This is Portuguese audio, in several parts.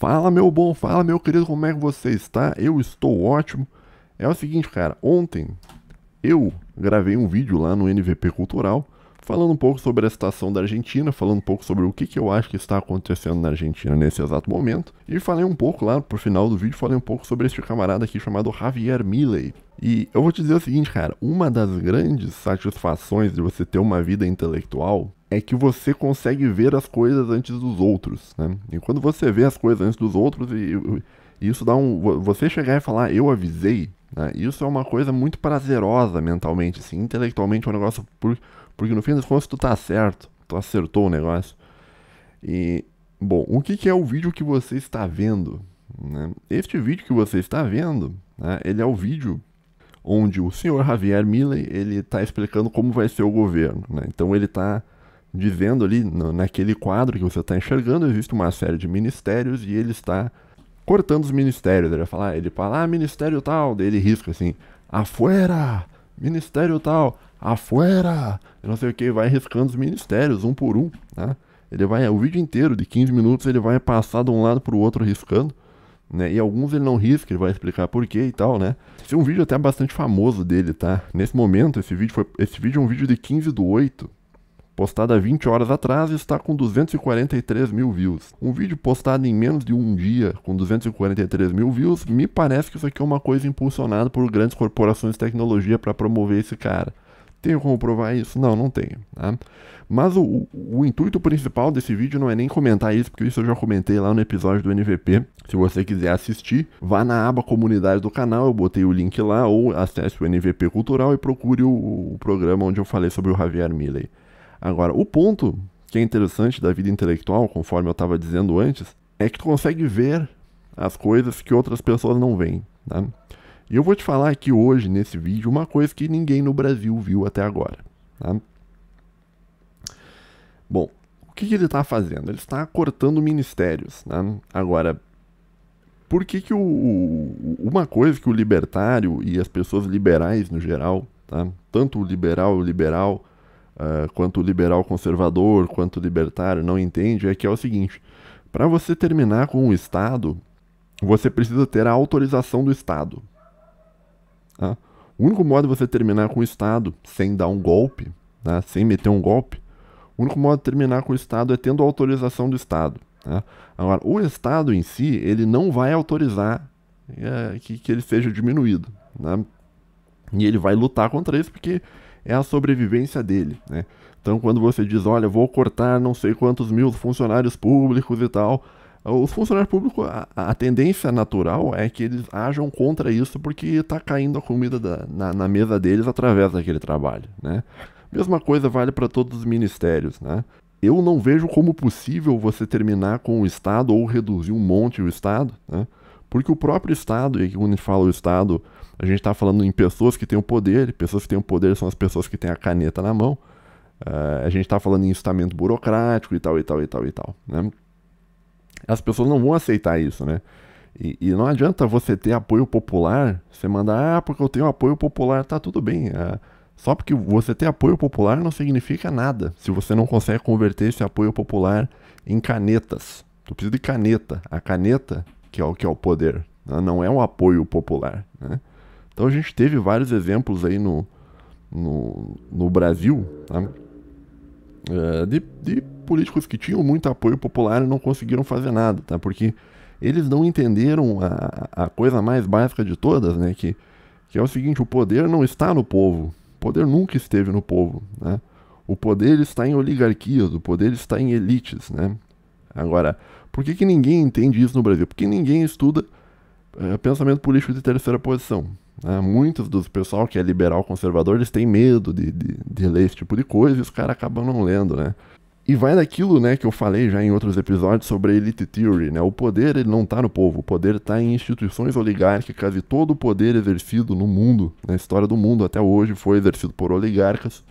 Fala, meu bom, fala, meu querido, como é que você está? Eu estou ótimo. É o seguinte, cara, ontem eu gravei um vídeo lá no NVP Cultural falando um pouco sobre a situação da Argentina, falando um pouco sobre o que eu acho que está acontecendo na Argentina nesse exato momento. E falei um pouco lá, pro final do vídeo, falei um pouco sobre este camarada aqui chamado Javier Milei. E eu vou te dizer o seguinte, cara, uma das grandes satisfações de você ter uma vida intelectual é que você consegue ver as coisas antes dos outros, né? E quando você vê as coisas antes dos outros, e isso dá um... Você chegar e falar, eu avisei, né? Isso é uma coisa muito prazerosa mentalmente, assim, intelectualmente é um negócio... Porque no fim das contas tu tá certo, tu acertou o negócio. E, bom, o que é o vídeo que você está vendo, né? Este vídeo que você está vendo, né, ele é o vídeo onde o senhor Javier Milei, ele tá explicando como vai ser o governo, né? Então ele tá dizendo ali, naquele quadro que você está enxergando, existe uma série de ministérios e ele está cortando os ministérios. Ele fala, ministério tal, daí ele risca assim, afuera, ministério tal, afuera, eu não sei o que, vai riscando os ministérios, um por um, né? Ele vai, o vídeo inteiro, de 15 minutos, ele vai passar de um lado para o outro riscando, né? E alguns ele não risca, ele vai explicar por quê e tal, né? Esse é um vídeo até bastante famoso dele, tá? Nesse momento, esse vídeo é um vídeo de 15/8, postado há 20 horas atrás e está com 243 mil views. Um vídeo postado em menos de um dia com 243 mil views, me parece que isso aqui é uma coisa impulsionada por grandes corporações de tecnologia para promover esse cara. Tenho como provar isso? Não, não tenho. Tá? Mas o intuito principal desse vídeo não é nem comentar isso, porque isso eu já comentei lá no episódio do NVP. Se você quiser assistir, vá na aba comunidade do canal, eu botei o link lá, ou acesse o NVP Cultural e procure o programa onde eu falei sobre o Javier Milei. Agora, o ponto que é interessante da vida intelectual, conforme eu estava dizendo antes, é que tu consegue ver as coisas que outras pessoas não veem, tá? E eu vou te falar aqui hoje, nesse vídeo, uma coisa que ninguém no Brasil viu até agora, tá? Bom, o que ele está fazendo? Ele está cortando ministérios, tá? Agora, por que uma coisa que o libertário e as pessoas liberais no geral, tá? Tanto o liberal quanto o liberal conservador, quanto o libertário não entende, é que é o seguinte, para você terminar com o Estado, você precisa ter a autorização do Estado. Tá? O único modo de você terminar com o Estado sem dar um golpe, tá? Sem meter um golpe, o único modo de terminar com o Estado é tendo a autorização do Estado. Tá? Agora, o Estado em si, ele não vai autorizar que ele seja diminuído. Tá? E ele vai lutar contra isso porque é a sobrevivência dele, né? Então, quando você diz, olha, vou cortar não sei quantos mil funcionários públicos e tal, os funcionários públicos, a tendência natural é que eles ajam contra isso porque está caindo a comida na mesa deles através daquele trabalho, né? Mesma coisa vale para todos os ministérios, né? Eu não vejo como possível você terminar com o Estado ou reduzir um monte o Estado, né? Porque o próprio Estado, e quando a gente fala o Estado, a gente está falando em pessoas que têm o poder, e pessoas que têm o poder são as pessoas que têm a caneta na mão. A gente está falando em estamento burocrático e tal, né? As pessoas não vão aceitar isso, né? E não adianta você ter apoio popular, você mandar, porque eu tenho apoio popular, tá tudo bem. Só porque você ter apoio popular não significa nada, se você não consegue converter esse apoio popular em canetas. Tu precisa de caneta. A caneta que é o poder, né? Não é um apoio popular, né? Então a gente teve vários exemplos aí no Brasil, tá? De políticos que tinham muito apoio popular e não conseguiram fazer nada, tá? Porque eles não entenderam a coisa mais básica de todas, né? Que é o seguinte, o poder não está no povo, o poder nunca esteve no povo, né? O poder está em oligarquias, o poder está em elites, né? Agora, por que ninguém entende isso no Brasil? Porque ninguém estuda pensamento político de terceira posição. Muitos dos pessoal que é liberal conservador, eles têm medo de ler esse tipo de coisa e os caras acabam não lendo, né? E vai daquilo, né, que eu falei já em outros episódios sobre a elite theory, né? O poder, ele não está no povo, o poder está em instituições oligárquicas e todo o poder exercido no mundo, na história do mundo até hoje, foi exercido por oligarcas.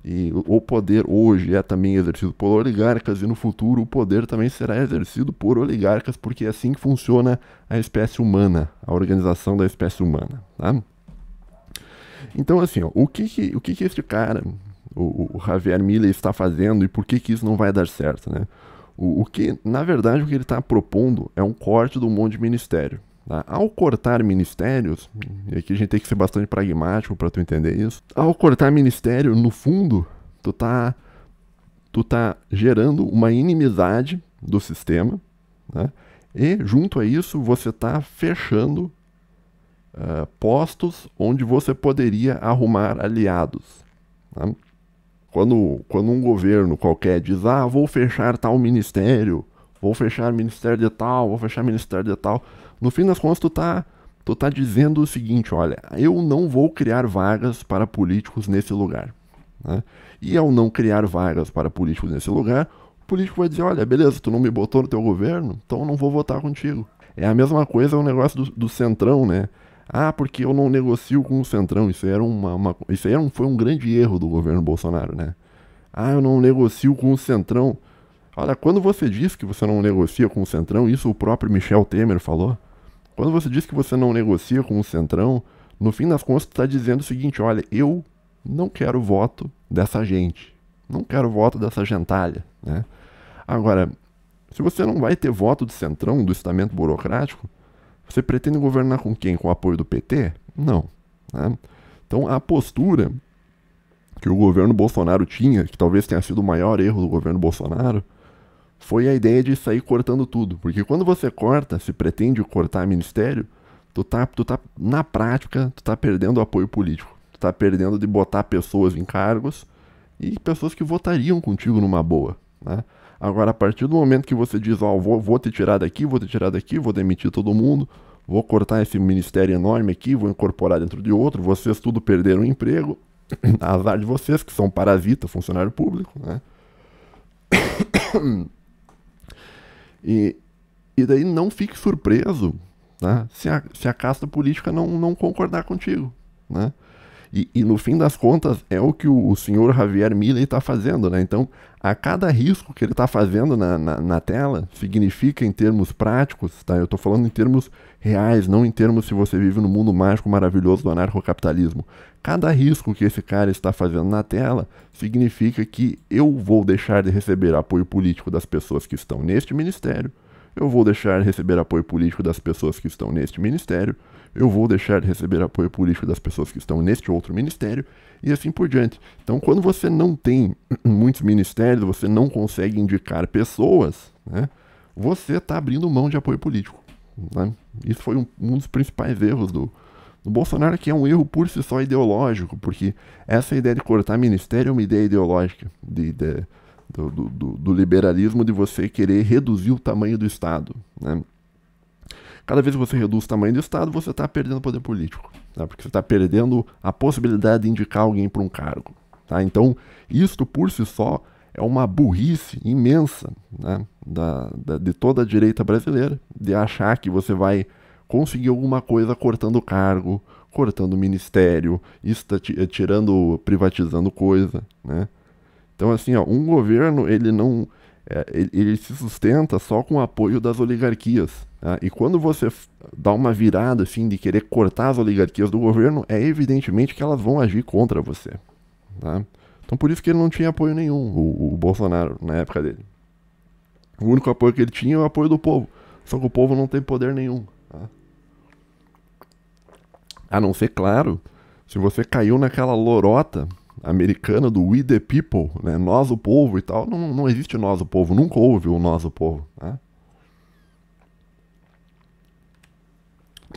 E o poder hoje é também exercido por oligarcas e no futuro o poder também será exercido por oligarcas, porque é assim que funciona a espécie humana, a organização da espécie humana, tá? Então, assim, ó, o que este cara, o Javier Milei está fazendo e por que isso não vai dar certo, né? O que, na verdade, o que ele está propondo é um corte de um monte de ministério. Tá? Ao cortar ministérios, e aqui a gente tem que ser bastante pragmático para tu entender isso. Ao cortar ministério, no fundo, tu tá gerando uma inimizade do sistema, né? E junto a isso você está fechando postos onde você poderia arrumar aliados. Tá? Quando um governo qualquer diz, vou fechar tal ministério, vou fechar ministério de tal, vou fechar ministério de tal, no fim das contas tu tá dizendo o seguinte, olha, eu não vou criar vagas para políticos nesse lugar. Né? E ao não criar vagas para políticos nesse lugar, o político vai dizer, olha, beleza, tu não me botou no teu governo, então eu não vou votar contigo. É a mesma coisa o negócio do Centrão, né? Porque eu não negocio com o Centrão. Isso aí foi um grande erro do governo Bolsonaro, né? Eu não negocio com o Centrão. Olha, quando você diz que você não negocia com o Centrão, isso o próprio Michel Temer falou. Quando você diz que você não negocia com o Centrão, no fim das contas, tu tá dizendo o seguinte, olha, eu não quero voto dessa gente. Não quero voto dessa gentalha, né? Agora, se você não vai ter voto do Centrão, do estamento burocrático, você pretende governar com quem? Com o apoio do PT? Não. Né? Então, a postura que o governo Bolsonaro tinha, que talvez tenha sido o maior erro do governo Bolsonaro, foi a ideia de sair cortando tudo. Porque quando você corta, se pretende cortar ministério, na prática, tu tá perdendo o apoio político. Tu tá perdendo de botar pessoas em cargos e pessoas que votariam contigo numa boa. Né? Agora, a partir do momento que você diz, vou te tirar daqui, vou demitir todo mundo, vou cortar esse ministério enorme aqui, vou incorporar dentro de outro, vocês tudo perderam o emprego, azar de vocês que são parasita, funcionário público, né? E daí não fique surpreso, né, se a casta política não concordar contigo, né? E no fim das contas é o que o senhor Javier Milei está fazendo, né? Então, a cada risco que ele está fazendo na tela, significa em termos práticos, tá? Eu estou falando em termos reais, não em termos se você vive no mundo mágico maravilhoso do anarcocapitalismo. Cada risco que esse cara está fazendo na tela significa que eu vou deixar de receber apoio político das pessoas que estão neste ministério, eu vou deixar de receber apoio político das pessoas que estão neste ministério, eu vou deixar de receber apoio político das pessoas que estão neste outro ministério, e assim por diante. Então, quando você não tem muitos ministérios, você não consegue indicar pessoas, né, você está abrindo mão de apoio político. Né? Isso foi um dos principais erros do Bolsonaro, que é um erro por si só ideológico, porque essa ideia de cortar ministério é uma ideia ideológica do liberalismo, de você querer reduzir o tamanho do Estado. Né? Cada vez que você reduz o tamanho do Estado, você está perdendo poder político, tá? Porque você está perdendo a possibilidade de indicar alguém para um cargo. Tá? Então, isto por si só é uma burrice imensa, né, de toda a direita brasileira, de achar que você vai conseguir alguma coisa cortando cargo, cortando ministério, privatizando coisa, né? Então, assim, um governo, ele se sustenta só com o apoio das oligarquias. Tá? E quando você dá uma virada, assim, de querer cortar as oligarquias do governo, é evidentemente que elas vão agir contra você. Tá? Então, por isso que ele não tinha apoio nenhum, o Bolsonaro, na época dele. O único apoio que ele tinha é o apoio do povo. Só que o povo não tem poder nenhum. Tá? A não ser, claro, se você caiu naquela lorota americana do We the People, né? Nós o povo e tal, não existe nós o povo, nunca houve o nós o povo. Né?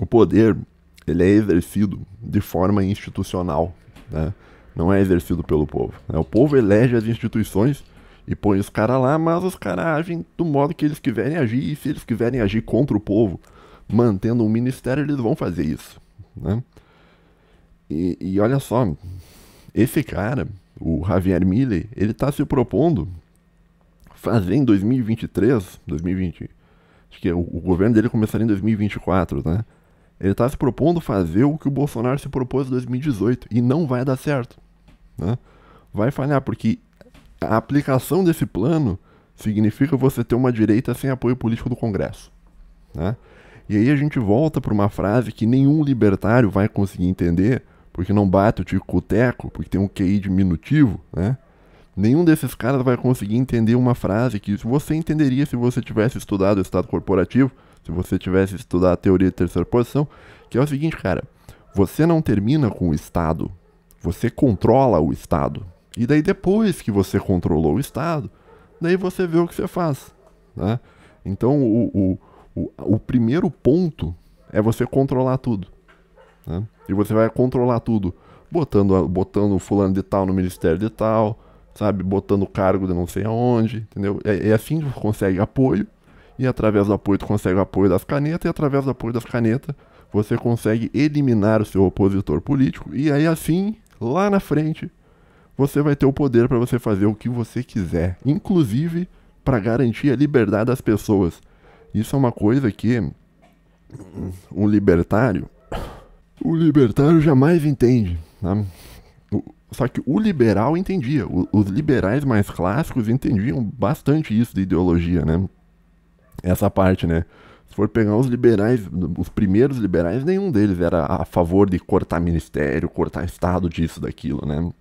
O poder, ele é exercido de forma institucional, né? Não é exercido pelo povo. Né? O povo elege as instituições e põe os caras lá, mas os caras agem do modo que eles quiserem agir, e se eles quiserem agir contra o povo, mantendo um ministério, eles vão fazer isso. Né? E olha só, esse cara, o Javier Milei, ele está se propondo fazer em 2023, 2020, acho que o governo dele começaria em 2024, né? Ele está se propondo fazer o que o Bolsonaro se propôs em 2018 e não vai dar certo. Né? Vai falhar, porque a aplicação desse plano significa você ter uma direita sem apoio político do Congresso. Né? E aí a gente volta para uma frase que nenhum libertário vai conseguir entender, porque não bate o tico com o teco, porque tem um QI diminutivo, né? Nenhum desses caras vai conseguir entender uma frase que você entenderia se você tivesse estudado o Estado corporativo, se você tivesse estudado a teoria de terceira posição, que é o seguinte, cara, você não termina com o Estado, você controla o Estado. E daí depois que você controlou o Estado, daí você vê o que você faz, né? Então o primeiro ponto é você controlar tudo, né? E você vai controlar tudo botando o fulano de tal no ministério de tal, sabe? Botando o cargo de não sei aonde, entendeu? É assim que você consegue apoio, e através do apoio tu consegue o apoio das canetas, e através do apoio das canetas você consegue eliminar o seu opositor político, e aí assim, lá na frente, você vai ter o poder para você fazer o que você quiser, inclusive para garantir a liberdade das pessoas. Isso é uma coisa que o libertário jamais entende, né? Só que o liberal entendia, os liberais mais clássicos entendiam bastante isso de ideologia, né? Essa parte, né? Se for pegar os liberais, os primeiros liberais, nenhum deles era a favor de cortar ministério, cortar Estado, disso, daquilo, né?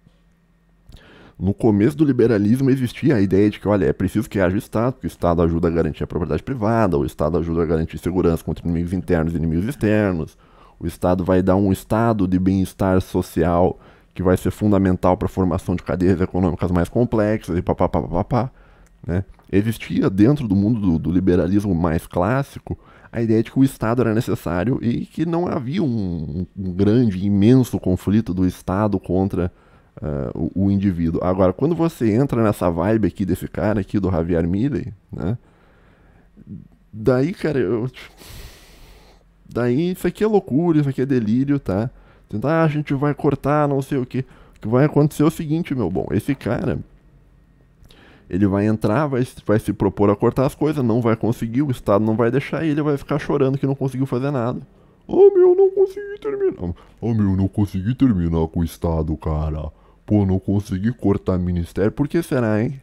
No começo do liberalismo existia a ideia de que, olha, é preciso que haja o Estado, porque o Estado ajuda a garantir a propriedade privada, o Estado ajuda a garantir segurança contra inimigos internos e inimigos externos, o Estado vai dar um estado de bem-estar social que vai ser fundamental para a formação de cadeias econômicas mais complexas e papapá, né? Existia dentro do mundo do liberalismo mais clássico a ideia de que o Estado era necessário e que não havia um grande, imenso conflito do Estado contra o indivíduo. Agora, quando você entra nessa vibe aqui desse cara aqui, do Javier Milei, né? Daí, cara, daí isso aqui é loucura, isso aqui é delírio, tá? A gente vai cortar não sei o que. O que vai acontecer é o seguinte, meu bom, esse cara, ele vai entrar, vai se propor a cortar as coisas, não vai conseguir, o Estado não vai deixar, e ele vai ficar chorando que não conseguiu fazer nada. Oh, meu, não consegui terminar. Oh, meu, não consegui terminar com o Estado, cara. Pô, não consegui cortar ministério. Por que será, hein?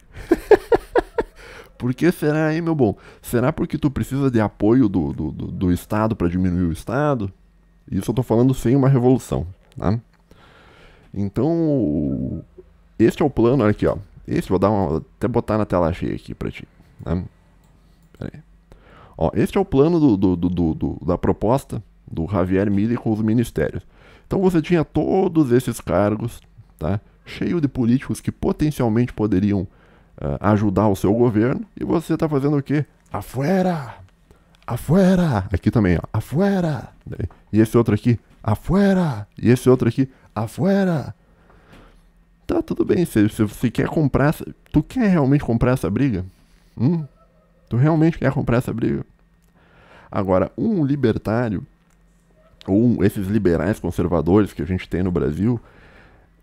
Por que será, hein, meu bom? Será porque tu precisa de apoio do Estado pra diminuir o Estado? Isso eu tô falando sem uma revolução, tá? Então, este é o plano, olha aqui, ó. Esse, vou até botar na tela cheia aqui pra ti, tá? Pera aí. Ó, este é o plano da proposta do Javier Milei com os ministérios. Então você tinha todos esses cargos, tá? Cheio de políticos que potencialmente poderiam ajudar o seu governo, e você tá fazendo o quê? Afuera! Afuera! Aqui também, ó. Afuera! E esse outro aqui? Afuera! E esse outro aqui? Afuera! Tá, tudo bem. Se você quer comprar... Tu quer realmente comprar essa briga? Tu realmente quer comprar essa briga? Agora, um libertário, ou esses liberais conservadores que a gente tem no Brasil,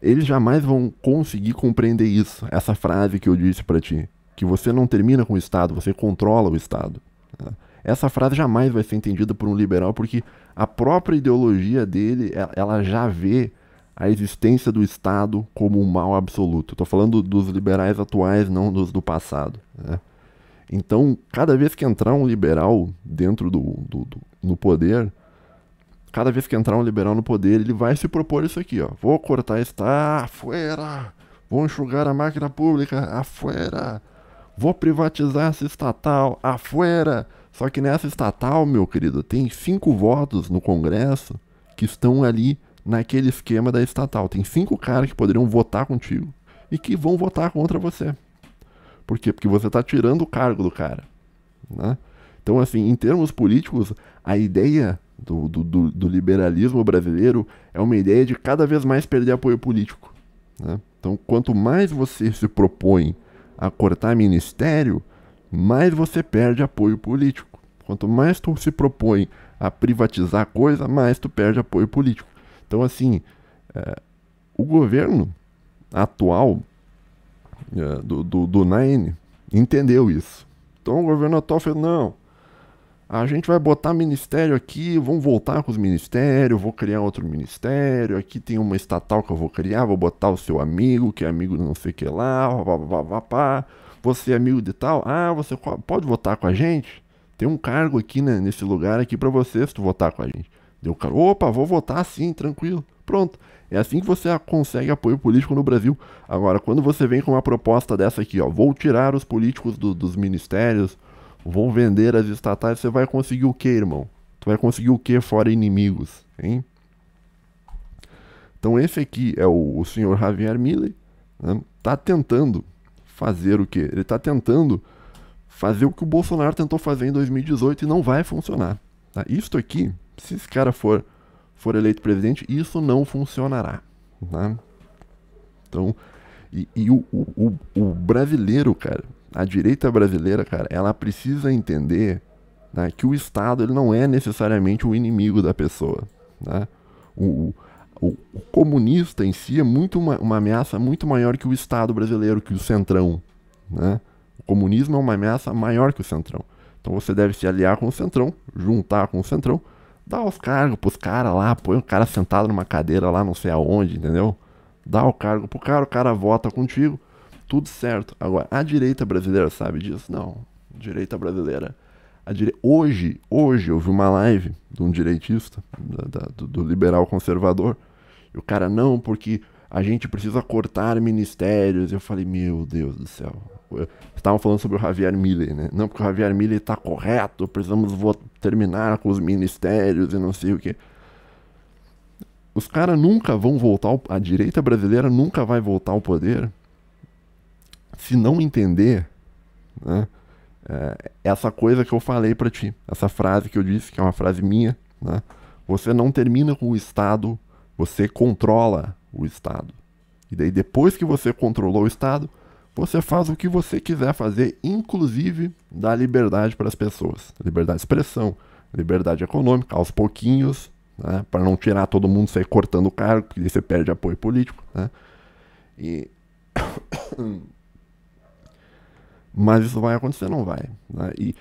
eles jamais vão conseguir compreender isso. Essa frase que eu disse pra ti, que você não termina com o Estado, você controla o Estado. Essa frase jamais vai ser entendida por um liberal, porque a própria ideologia dele, ela já vê a existência do Estado como um mal absoluto. Estou falando dos liberais atuais, não dos do passado, né? Então, cada vez que entrar um liberal dentro no poder, cada vez que entrar um liberal no poder, ele vai se propor isso aqui, ó. Vou cortar Estado, afuera! Vou enxugar a máquina pública, afuera! Vou privatizar essa estatal, afuera! Só que nessa estatal, meu querido, tem 5 votos no Congresso que estão ali naquele esquema da estatal. Tem 5 caras que poderiam votar contigo e que vão votar contra você. Por quê? Porque você está tirando o cargo do cara, né? Então, assim, em termos políticos, a ideia do liberalismo brasileiro é uma ideia de cada vez mais perder apoio político, né? Então, quanto mais você se propõe a cortar ministério, mais você perde apoio político. Quanto mais tu se propõe a privatizar coisa, mais tu perde apoio político. Então, assim, o governo atual do Nine entendeu isso. Então, o governo atual fez, não, a gente vai botar ministério aqui, vamos voltar com os ministérios, vou criar outro ministério, aqui tem uma estatal que eu vou criar, vou botar o seu amigo, que é amigo de não sei o que lá, você é amigo de tal, você pode votar com a gente? Tem um cargo aqui, né, nesse lugar aqui pra você, se tu votar com a gente. Deu o cara, opa, vou votar sim, tranquilo. Pronto. É assim que você consegue apoio político no Brasil. Agora, quando você vem com uma proposta dessa aqui, ó, vou tirar os políticos dos ministérios, vou vender as estatais, você vai conseguir o quê, irmão? Tu vai conseguir o quê fora inimigos, hein? Então esse aqui é o senhor Javier Milei, né? Tá tentando fazer o quê? Ele tá tentando fazer o que o Bolsonaro tentou fazer em 2018 e não vai funcionar. Tá? Isto aqui, se esse cara for eleito presidente, isso não funcionará. Tá? Então, o brasileiro, cara, a direita brasileira, cara, ela precisa entender, né, que o Estado ele não é necessariamente o inimigo da pessoa. Né? O comunista em si é uma ameaça muito maior que o Estado brasileiro, que o Centrão. Né? O comunismo é uma ameaça maior que o Centrão. Então você deve se aliar com o Centrão, juntar com o Centrão, dar os cargos pros caras lá, põe o cara sentado numa cadeira lá não sei aonde, entendeu? Dá o cargo pro cara, o cara vota contigo, tudo certo. Agora, a direita brasileira sabe disso? Não. Direita brasileira... Hoje eu vi uma live de um direitista, do liberal conservador, e o cara, não, porque a gente precisa cortar ministérios. Eu falei, meu Deus do céu. Estavam falando sobre o Javier Milei, né? Não, porque o Javier Milei tá correto, precisamos terminar com os ministérios e não sei o que. Os caras nunca vão voltar, a direita brasileira nunca vai voltar ao poder se não entender, né, essa coisa que eu falei pra ti, essa frase que eu disse, que é uma frase minha, né? Você não termina com o Estado, você controla o Estado. E daí depois que você controlou o Estado, você faz o que você quiser fazer, inclusive dar liberdade para as pessoas. Liberdade de expressão, liberdade econômica, aos pouquinhos, né? Para não tirar todo mundo, sair cortando o cargo, porque daí você perde apoio político. Né? Mas isso vai acontecer? Não vai. Né? E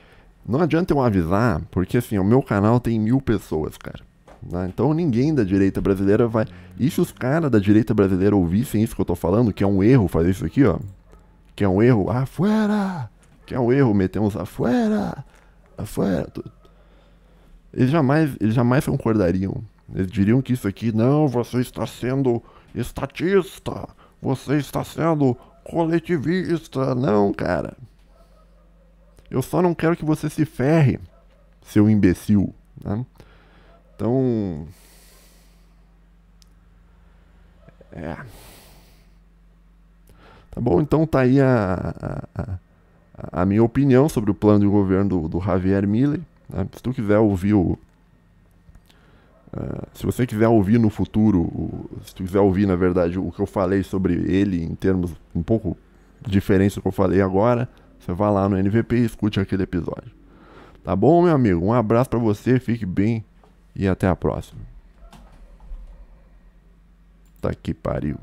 não adianta eu avisar, porque assim, o meu canal tem 1000 pessoas, cara. Né? Então ninguém da direita brasileira vai... E se os caras da direita brasileira ouvissem isso que eu tô falando, que é um erro fazer isso aqui, ó. Que é um erro, afuera! Que é um erro meter uns afuera! Afuera! Eles jamais concordariam. Eles diriam que isso aqui, não, você está sendo estatista, você está sendo coletivista. Não, cara. Eu só não quero que você se ferre, seu imbecil. Né? Então... Tá bom? Então tá aí a minha opinião sobre o plano de governo do Javier Milei. Né? Se tu quiser ouvir se você quiser ouvir no futuro, se tu quiser ouvir, na verdade, o que eu falei sobre ele em termos um pouco diferentes do que eu falei agora, você vai lá no NVP e escute aquele episódio. Tá bom, meu amigo? Um abraço pra você, fique bem e até a próxima. Tá que pariu.